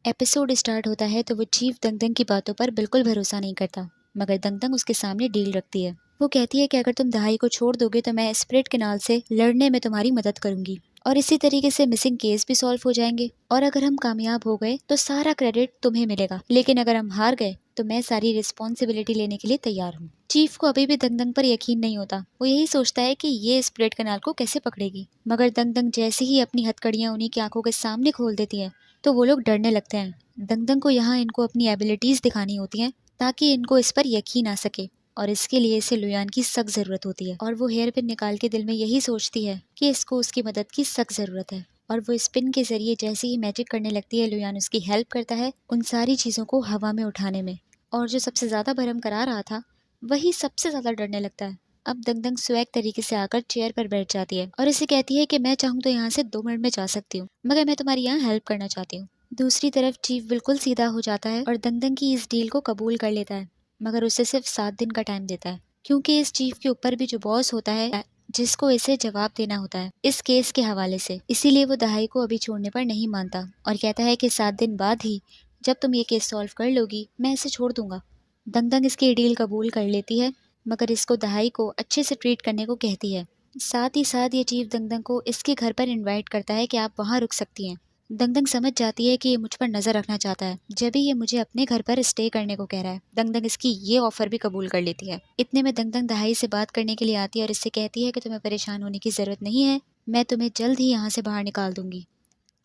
Episode start होता है तो वो चीफ दंगदंग की बातों पर बिल्कुल भरोसा नहीं करता, मगर दंगदंग उसके सामने डील रखती है। वो कहती है कि अगर तुम दहाई को छोड़ दोगे तो मैं स्प्रिट कैनाल से लड़ने में तुम्हारी मदद करूंगी और इसी तरीके से मिसिंग केस भी सॉल्व हो जाएंगे, और अगर हम कामयाब हो गए तो सारा क्रेडिट तुम्हें मिलेगा, लेकिन अगर हम हार गए तो मैं सारी रिस्पॉन्सिबिलिटी लेने के लिए तैयार हूँ। चीफ को अभी भी दंगदंग पर यकीन नहीं होता। वो यही सोचता है कि ये स्प्रिट कैनाल को कैसे पकड़ेगी, मगर दंगदंग जैसे ही अपनी हथकड़ियां उन्हीं की आंखों के सामने खोल देती है तो वो लोग डरने लगते हैं। दंगदंग को यहाँ इनको अपनी एबिलिटीज दिखानी होती हैं ताकि इनको इस पर यकीन आ सके, और इसके लिए इसे लुयान की सख्त जरूरत होती है। और वो हेयर पिन निकाल के दिल में यही सोचती है कि इसको उसकी मदद की सख्त जरूरत है। और वो इस पिन के जरिए जैसे ही मैजिक करने लगती है, लुयान उसकी हेल्प करता है उन सारी चीजों को हवा में उठाने में। और जो सबसे ज्यादा भरम करा रहा था वही सबसे ज्यादा डरने लगता है। अब दंगदंग स्वैग तरीके से आकर चेयर पर बैठ जाती है और इसे कहती है कि मैं चाहूँ तो यहाँ से 2 मिनट में जा सकती हूँ, मगर मैं तुम्हारी यहाँ हेल्प करना चाहती हूँ। दूसरी तरफ चीफ बिल्कुल सीधा हो जाता है और दंगदंग की इस डील को कबूल कर लेता है, मगर उसे सिर्फ 7 दिन का टाइम देता है, क्योंकि इस चीफ के ऊपर भी जो बॉस होता है जिसको इसे जवाब देना होता है इस केस के हवाले से। इसीलिए वो दहाई को अभी छोड़ने पर नहीं मानता और कहता है कि 7 दिन बाद ही जब तुम ये केस सॉल्व कर लोगी मैं इसे छोड़ दूंगा। दंगदंग इसकी डील कबूल कर लेती है, मगर इसको दहाई को अच्छे से ट्रीट करने को कहती है। साथ ही साथ ये चीफ दंगदंग को इसके घर पर इनवाइट करता है कि आप वहाँ रुक सकती हैं। दंगदंग समझ जाती है कि ये मुझ पर नजर रखना चाहता है, जब भी ये मुझे अपने घर पर स्टे करने को कह रहा है। दंगदंग इसकी ये ऑफर भी कबूल कर लेती है। इतने में दंगदंग दहाई से बात करने के लिए आती है और इससे कहती है कि तुम्हें परेशान होने की जरूरत नहीं है, मैं तुम्हें जल्द ही यहाँ से बाहर निकाल दूंगी।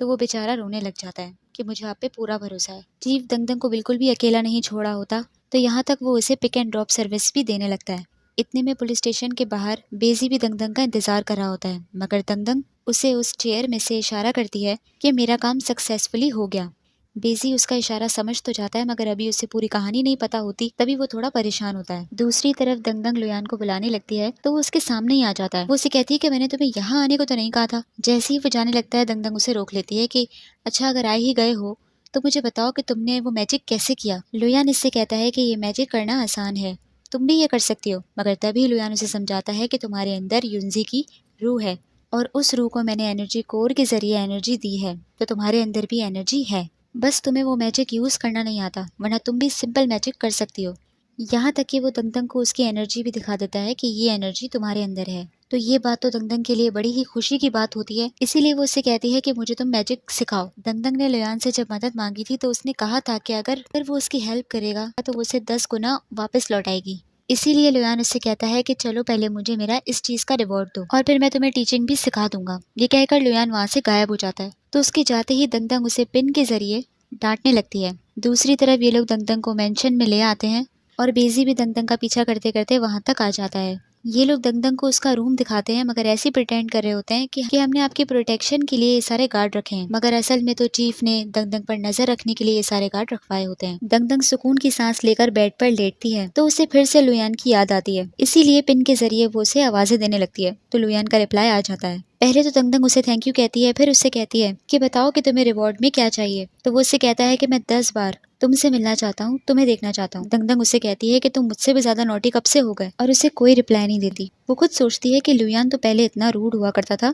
तो वो बेचारा रोने लग जाता है कि मुझे आप पे पूरा भरोसा है। चीफ दंगदंग को बिल्कुल भी अकेला नहीं छोड़ा होता, तो यहाँ तक वो उसे पिक एंड ड्रॉप सर्विस भी देने लगता है। इतने में पुलिस स्टेशन के बाहर बेजी भी दंगदंग का इंतजार कर रहा होता है, मगर दंगदंग उसे उस चेयर में से इशारा करती है कि मेरा काम सक्सेसफुली हो गया। बेजी उसका इशारा समझ तो जाता है, मगर अभी उसे पूरी कहानी नहीं पता होती, तभी वो थोड़ा परेशान होता है। दूसरी तरफ दंगदंग लुयान को बुलाने लगती है तो वो उसके सामने ही आ जाता है। वो उसे कहती है कि मैंने तुम्हें यहाँ आने को तो नहीं कहा था। जैसे ही वो जाने लगता है दंगदंग उसे रोक लेती है कि अच्छा, अगर आ ही गए हो तो मुझे बताओ कि तुमने वो मैजिक कैसे किया। लुयान इससे कहता है कि ये मैजिक करना आसान है, तुम भी ये कर सकती हो। मगर तभी लुयान उसे समझाता है कि तुम्हारे अंदर युनजी की रूह है और उस रूह को मैंने एनर्जी कोर के जरिए एनर्जी दी है, तो तुम्हारे अंदर भी एनर्जी है, बस तुम्हें वो मैजिक यूज करना नहीं आता, वरना तुम भी सिंपल मैजिक कर सकती हो। यहाँ तक कि वो दंगदंग को उसकी एनर्जी भी दिखा देता है कि ये एनर्जी तुम्हारे अंदर है। तो ये बात तो दंगदंग के लिए बड़ी ही खुशी की बात होती है, इसीलिए वो उससे कहती है कि मुझे तुम मैजिक सिखाओ। दंगदंग ने लुयान से जब मदद मांगी थी तो उसने कहा था कि अगर वो उसकी हेल्प करेगा तो वो उसे 10 गुना वापस लौटाएगी। इसीलिए लुयान उससे कहता है कि चलो पहले मुझे मेरा इस चीज का रिवॉर्ड दो और फिर मैं तुम्हें टीचिंग भी सिखा दूंगा। ये कहकर लुयान वहाँ से गायब हो जाता है। तो उसके जाते ही दंगदंग उसे पिन के जरिए डांटने लगती है। दूसरी तरफ ये लोग दंगदंग को मेंशन में ले आते हैं और बेजी भी दंगदंग का पीछा करते करते वहां तक आ जाता है। ये लोग दंगदंग को उसका रूम दिखाते हैं, मगर ऐसे प्रिटेंड कर रहे होते हैं कि हमने आपकी प्रोटेक्शन के लिए ये सारे गार्ड रखे हैं, मगर असल में तो चीफ ने दंगदंग पर नजर रखने के लिए ये सारे गार्ड रखवाए होते हैं। दंगदंग सुकून की सांस लेकर बेड पर लेटती है तो उसे फिर से लुयान की याद आती है, इसीलिए पिन के जरिए वो उसे आवाजें देने लगती है। तो लुयान का रिप्लाई आ जाता है। पहले तो दंगदंग उसे थैंक यू कहती है, फिर उससे कहती है कि बताओ कि तुम्हें रिवॉर्ड में क्या चाहिए। तो वो उससे कहता है कि मैं 10 बार तुमसे मिलना चाहता हूँ, तुम्हें देखना चाहता हूँ। दंगदंग उससे कहती है कि तुम मुझसे भी ज्यादा नॉटी कब से हो गए, और उसे कोई रिप्लाई नहीं देती। वो खुद सोचती है कि लुयान तो पहले इतना रूड हुआ करता था,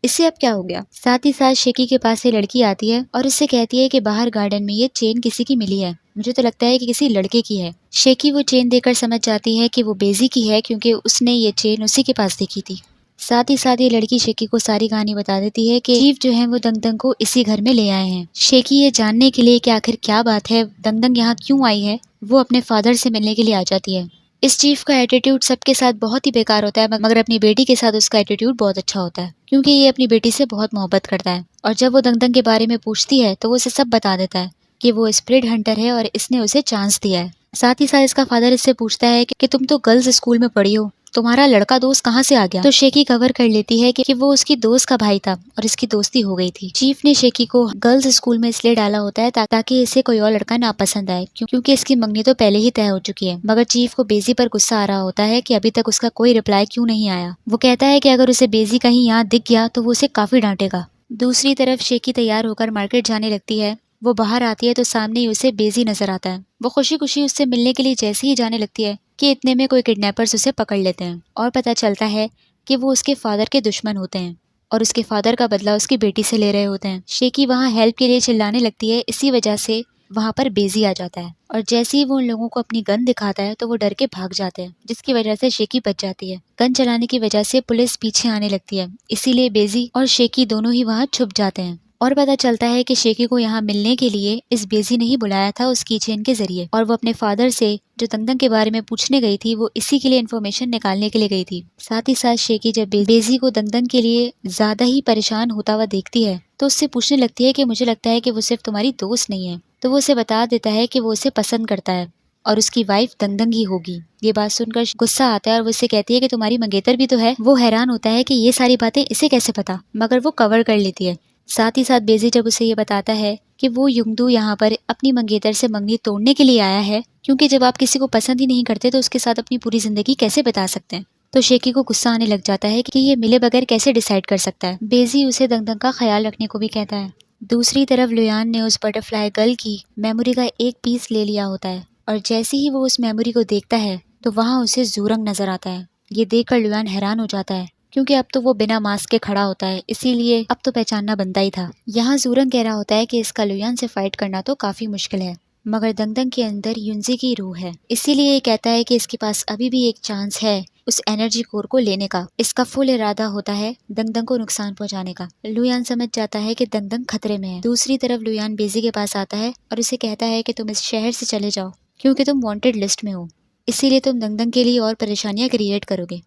इससे अब क्या हो गया। साथ ही साथ शेकी के पास से लड़की आती है और इससे कहती है कि बाहर गार्डन में ये चेन किसी की मिली है, मुझे तो लगता है कि किसी लड़के की है। शेकी वो चेन देकर समझ जाती है कि वो बेजी की है, क्योंकि उसने ये चेन उसी के पास देखी थी। साथ ही साथ ये लड़की शेकी को सारी कहानी बता देती है कि चीफ जो है वो दंगदंग को इसी घर में ले आए हैं। शेकी ये जानने के लिए कि आखिर क्या बात है, दंगदंग यहाँ क्यों आई है, वो अपने फादर से मिलने के लिए आ जाती है। इस चीफ का एटीट्यूड सबके साथ बहुत ही बेकार होता है, मगर अपनी बेटी के साथ उसका एटीट्यूड बहुत अच्छा होता है, क्योंकि ये अपनी बेटी से बहुत मोहब्बत करता है। और जब वो दंगदंग के बारे में पूछती है तो वो उसे सब बता देता है कि वो स्प्रिट हंटर है और इसने उसे चांस दिया है। साथ ही साथ इसका फादर इससे पूछता है कि तुम तो गर्ल्स स्कूल में पढ़ी हो, तुम्हारा लड़का दोस्त कहाँ से आ गया। तो शेकी कवर कर लेती है कि वो उसकी दोस्त का भाई था और इसकी दोस्ती हो गई थी। चीफ ने शेकी को गर्ल्स स्कूल में इसलिए डाला होता है ताकि इसे कोई और लड़का ना पसंद आए, क्योंकि इसकी मंगनी तो पहले ही तय हो चुकी है। मगर चीफ को बेजी पर गुस्सा आ रहा होता है कि अभी तक उसका कोई रिप्लाई क्यों नहीं आया। वो कहता है कि अगर उसे बेजी कहीं यहाँ दिख गया तो वो उसे काफी डांटेगा। दूसरी तरफ शेकी तैयार होकर मार्केट जाने लगती है। वो बाहर आती है तो सामने ही उसे बेजी नजर आता है। वो खुशी खुशी उससे मिलने के लिए जैसे ही जाने लगती है कि इतने में कोई किडनैपर्स उसे पकड़ लेते हैं और पता चलता है कि वो उसके फादर के दुश्मन होते हैं। और उसके फादर का बदला उसकी बेटी से ले रहे होते हैं। शेकी वहाँ हेल्प के लिए चिल्लाने लगती है, इसी वजह से वहाँ पर बेजी आ जाता है और जैसे ही वो उन लोगों को अपनी गन दिखाता है तो वो डर के भाग जाते हैं, जिसकी वजह से शेकी बच जाती है। गन चलाने की वजह से पुलिस पीछे आने लगती है, इसीलिए बेजी और शेकी दोनों ही वहाँ छुप जाते हैं और पता चलता है कि शेकी को यहाँ मिलने के लिए इस बेजी ने ही बुलाया था उस कीचेन के जरिए, और वो अपने फादर से जो दंगदंग के बारे में पूछने गई थी वो इसी के लिए इन्फॉर्मेशन निकालने के लिए गई थी। साथ ही साथ शेकी जब बेजी को दंगदंग के लिए ज्यादा ही परेशान होता हुआ देखती है तो उससे पूछने लगती है कि मुझे लगता है कि वो सिर्फ तुम्हारी दोस्त नहीं है, तो वो उसे बता देता है कि वो उसे पसंद करता है और उसकी वाइफ दंगदंग ही होगी। ये बात सुनकर गुस्सा आता है और वो उससे कहती है कि तुम्हारी मंगेतर भी तो है। वो हैरान होता है कि ये सारी बातें इसे कैसे पता, मगर वो कवर कर लेती है। साथ ही साथ बेजी जब उसे ये बताता है कि वो युंगदू यहाँ पर अपनी मंगेतर से मंगनी तोड़ने के लिए आया है, क्योंकि जब आप किसी को पसंद ही नहीं करते तो उसके साथ अपनी पूरी जिंदगी कैसे बिता सकते हैं, तो शेकी को गुस्सा आने लग जाता है कि ये मिले बगैर कैसे डिसाइड कर सकता है। बेजी उसे दंगदंग का ख्याल रखने को भी कहता है। दूसरी तरफ लुयान ने उस बटरफ्लाई गर्ल की मेमोरी का एक पीस ले लिया होता है और जैसे ही वो उस मेमोरी को देखता है तो वहाँ उसे जूरंग नजर आता है। ये देखकर लुयान हैरान हो जाता है, क्योंकि अब तो वो बिना मास्क के खड़ा होता है, इसीलिए अब तो पहचानना बनता ही था। यहाँ जूरंग कह रहा होता है कि इसका लुयान से फाइट करना तो काफी मुश्किल है, मगर दंगदंग के अंदर युनजी की रूह है, इसीलिए ये कहता है कि इसके पास अभी भी एक चांस है उस एनर्जी कोर को लेने का। इसका फुल इरादा होता है दंगदंग को नुकसान पहुंचाने का। लुयान समझ जाता है कि दंगदंग खतरे में है। दूसरी तरफ लुयान बेजी के पास आता है और उसे कहता है कि तुम इस शहर से चले जाओ, क्योंकि तुम वांटेड लिस्ट में हो, इसीलिए तुम दंगदंग के लिए और परेशानियां क्रिएट करोगे।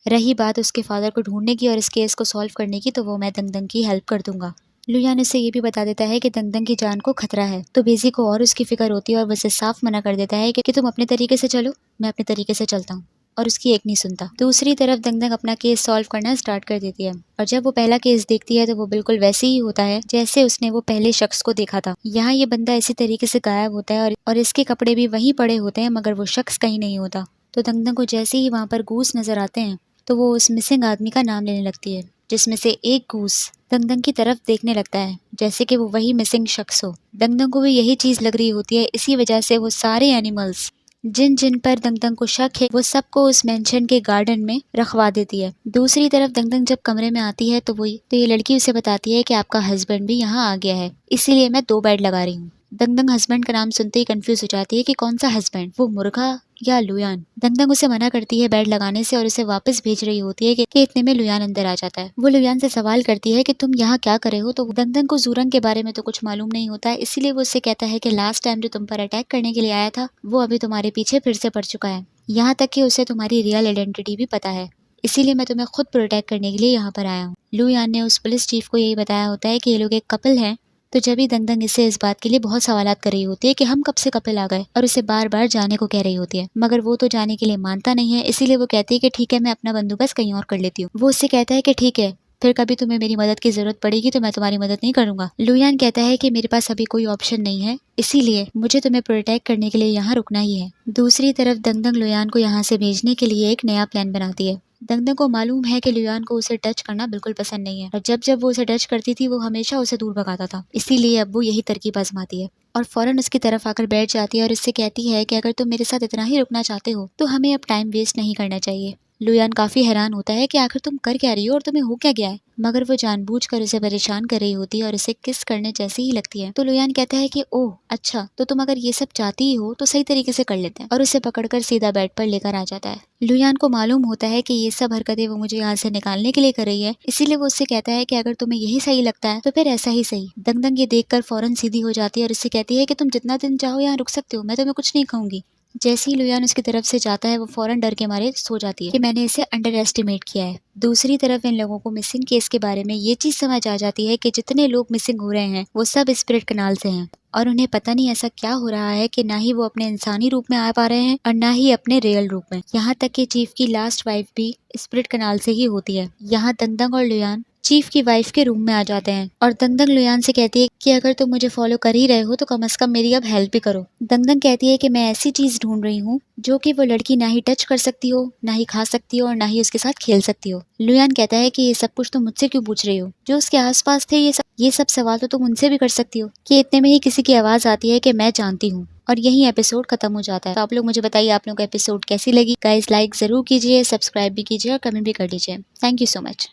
रही बात उसके फादर को ढूंढने की और इस केस को सॉल्व करने की, तो वो मैं दंगदंग की हेल्प कर दूंगा। लुयान उसे ये भी बता देता है कि दंगदंग की जान को खतरा है, तो बेजी को और उसकी फिक्र होती है और वैसे साफ मना कर देता है कि तुम अपने तरीके से चलो, मैं अपने तरीके से चलता हूँ, और उसकी एक नहीं सुनता। दूसरी तरफ दंगदंग अपना केस सॉल्व करना स्टार्ट कर देती है और जब वो पहला केस देखती है तो वो बिल्कुल वैसे ही होता है जैसे उसने वो पहले शख्स को देखा था। यहाँ ये बंदा इसी तरीके से गायब होता है और इसके कपड़े भी वहीं पड़े होते हैं, मगर वो शख्स कहीं नहीं होता। तो दंगदंग को जैसे ही वहाँ पर गूस नजर आते हैं तो वो उस मिसिंग आदमी का नाम लेने लगती है, जिसमें से एक गूस दंगदंग की तरफ देखने लगता है जैसे कि वो वही मिसिंग शख्स हो। दंगदंग को भी यही चीज लग रही होती है, इसी वजह से वो सारे एनिमल्स जिन जिन पर दंगदंग को शक है वो सबको उस मेंशन के गार्डन में रखवा देती है। दूसरी तरफ दंगदंग जब कमरे में आती है तो ये लड़की उसे बताती है कि आपका हस्बैंड भी यहाँ आ गया है, इसीलिए मैं 2 बेड लगा रही हूँ। दंगदंग हस्बैंड का नाम सुनते ही कंफ्यूज हो जाती है कि कौन सा हस्बैंड, वो मुर्गा या लुयान। दंगदंग उसे मना करती है बेड लगाने से और उसे वापस भेज रही होती है कि इतने में लुयान अंदर आ जाता है। वो लुयान से सवाल करती है कि तुम यहाँ क्या कर रहे हो, तो दंगदंग को जूरंग के बारे में तो कुछ मालूम नहीं होता है, इसीलिए वो उससे कहता है कि लास्ट टाइम जो तुम पर अटैक करने के लिए आया था वो अभी तुम्हारे पीछे फिर से पड़ चुका है, यहाँ तक कि उसे तुम्हारी रियल आइडेंटिटी भी पता है, इसीलिए मैं तुम्हें खुद प्रोटेक्ट करने के लिए यहाँ पर आया हूँ। लुयान ने उस पुलिस चीफ को यही बताया होता है कि ये लोग एक कपल हैं, तो जब भी दंगदंग इससे इस बात के लिए बहुत सवालात कर रही होती है कि हम कब से कपल आ गए, और उसे बार बार जाने को कह रही होती है, मगर वो तो जाने के लिए मानता नहीं है, इसीलिए वो कहती है कि ठीक है मैं अपना बंदोबस्त कहीं और कर लेती हूँ। वो उससे कहता है कि ठीक है, फिर कभी तुम्हें मेरी मदद की जरूरत पड़ेगी तो मैं तुम्हारी मदद नहीं करूंगा। लुयान कहता है कि मेरे पास अभी कोई ऑप्शन नहीं है, इसीलिए मुझे तुम्हें प्रोटेक्ट करने के लिए यहाँ रुकना ही है। दूसरी तरफ दंगदंग लुयान को यहाँ से भेजने के लिए एक नया प्लान बनाती है। दंगदंग को मालूम है कि लुयान को उसे टच करना बिल्कुल पसंद नहीं है और जब जब वो उसे टच करती थी वो हमेशा उसे दूर भगाता था, इसीलिए अब वो यही तरकीब आजमाती है और फौरन उसकी तरफ आकर बैठ जाती है और इससे कहती है कि अगर तुम मेरे साथ इतना ही रुकना चाहते हो तो हमें अब टाइम वेस्ट नहीं करना चाहिए। लुयान काफी हैरान होता है कि आखिर तुम कर क्या रही हो और तुम्हें हो क्या गया है, मगर वो जानबूझकर उसे परेशान कर रही होती है और उसे किस करने जैसी ही लगती है। तो लुयान कहता है कि ओह अच्छा, तो तुम अगर ये सब चाहती ही हो तो सही तरीके से कर लेते हैं, और उसे पकड़कर सीधा बेड पर लेकर आ जाता है। लुयान को मालूम होता है कि ये सब हरकतें वो मुझे यहाँ से निकालने के लिए कर रही है, इसीलिए वो उससे कहता है कि अगर तुम्हें यही सही लगता है तो फिर ऐसा ही सही। दंगदंग ये देखकर फौरन सीधी हो जाती है और उससे कहती है कि तुम जितना दिन चाहो यहाँ रुक सकते हो, मैं तुम्हें कुछ नहीं कहूंगी। जैसे ही लुयान उसकी तरफ से जाता है वो फौरन डर के मारे सो जाती है कि मैंने इसे अंडर एस्टिमेट किया है। दूसरी तरफ इन लोगों को मिसिंग केस के बारे में ये चीज समझ आ जाती है कि जितने लोग मिसिंग हो रहे हैं वो सब स्पिरिट कनाल से हैं, और उन्हें पता नहीं ऐसा क्या हो रहा है कि ना ही वो अपने इंसानी रूप में आ पा रहे हैं और ना ही अपने रियल रूप में। यहाँ तक कि चीफ की लास्ट वाइफ भी स्पिरिट कनाल से ही होती है। यहाँ दंगदंग और लुयान चीफ की वाइफ के रूम में आ जाते हैं और दंगदंग लुयान से कहती है कि अगर तुम मुझे फॉलो कर ही रहे हो तो कम से कम मेरी अब हेल्प भी करो। दंगदंग कहती है कि मैं ऐसी चीज ढूंढ रही हूँ जो कि वो लड़की ना ही टच कर सकती हो, ना ही खा सकती हो और ना ही उसके साथ खेल सकती हो। लुयान कहता है कि ये सब कुछ तुम मुझसे क्यों पूछ रही हो, जो उसके आसपास थे ये सब सवाल तो तुम उनसे भी कर सकती हो। कि इतने में ही किसी की आवाज आती है कि मैं जानती हूँ, और यही एपिसोड खत्म हो जाता है। तो आप लोग मुझे बताइए आप लोगों को एपिसोड कैसी लगी। गाइस लाइक जरूर कीजिए, सब्सक्राइब भी कीजिए और कमेंट भी कर दीजिए। Thank you so much.